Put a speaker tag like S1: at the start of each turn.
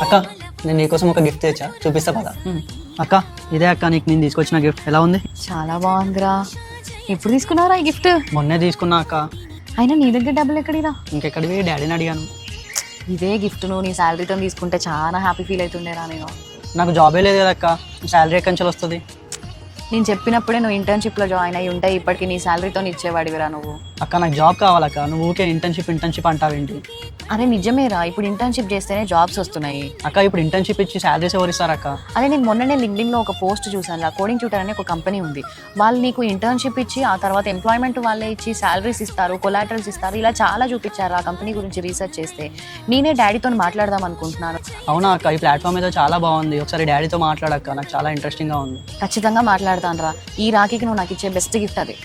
S1: అక్క నేను నీకోసం ఒక గిఫ్ట్ తెచ్చా, చూపిస్తా కదా. అక్క ఇదే అక్క, నీకు నేను తీసుకొచ్చిన గిఫ్ట్ ఎలా ఉంది?
S2: చాలా బాగుందిరా. ఎప్పుడు తీసుకున్నారా ఈ గిఫ్ట్?
S1: మొన్నే తీసుకున్నా అక్క.
S2: అయినా నీ దగ్గర డబ్బులు ఎక్కడిరా?
S1: ఇంకెక్కడివి, డాడీని అడిగాను.
S2: ఇదే గిఫ్ట్ నువ్వు నీ శాలరీతో తీసుకుంటే చాలా హ్యాపీ ఫీల్ అవుతుండేరా నేను.
S1: నాకు జాబే లేదు కదా అక్క, శాలరీ ఎక్కడి నుంచి వస్తుంది?
S2: నేను చెప్పినప్పుడే నువ్వు ఇంటర్న్షిప్లో జాయిన్ అయ్యి ఉంటే ఇప్పటికి నీ శాలరీతో ఇచ్చేవాడివిరా నువ్వు.
S1: అక్క నాకు జాబ్ కావాలక్క, నువ్వు ఊకే ఇంటర్న్షిప్ అంటావేంటి?
S2: అరే నిజమేరా, ఇప్పుడు ఇంటర్న్షిప్ చేస్తేనే జాబ్స్ వస్తున్నాయి.
S1: అక్క ఇప్పుడు ఇంటర్న్షిప్ ఇచ్చి శాలరీస్ ఎవరు ఇస్తారు అక్క?
S2: అదే నేను మొన్ననే లింక్డ్ఇన్లో ఒక పోస్ట్ చూసాను రా. కోడింగ్ ట్యూటర్ అనే ఒక కంపెనీ ఉంది. వాళ్ళు నీకు ఇంటర్న్షిప్ ఇచ్చి ఆ తర్వాత ఎంప్లాయ్మెంట్ వాళ్ళే ఇచ్చి శాలరీస్ ఇస్తారు, కొలాటరల్స్ ఇస్తారు, ఇలా చాలా చూపించారు ఆ కంపెనీ గురించి రీసెర్చ్ చేస్తే. నేనే డాడీతో మాట్లాడదాం అనుకుంటున్నాను.
S1: అవునా అక్క, ఈ ప్లాట్ఫామ్ ఏదో చాలా బాగుంది, ఒకసారి డాడీతో మాట్లాడక్క, నాకు చాలా ఇంట్రెస్టింగ్గా ఉంది.
S2: ఖచ్చితంగా మాట్లాడతాను రా. ఈ రాఖీకి నువ్వు నాకు ఇచ్చే బెస్ట్ గిఫ్ట్ అది.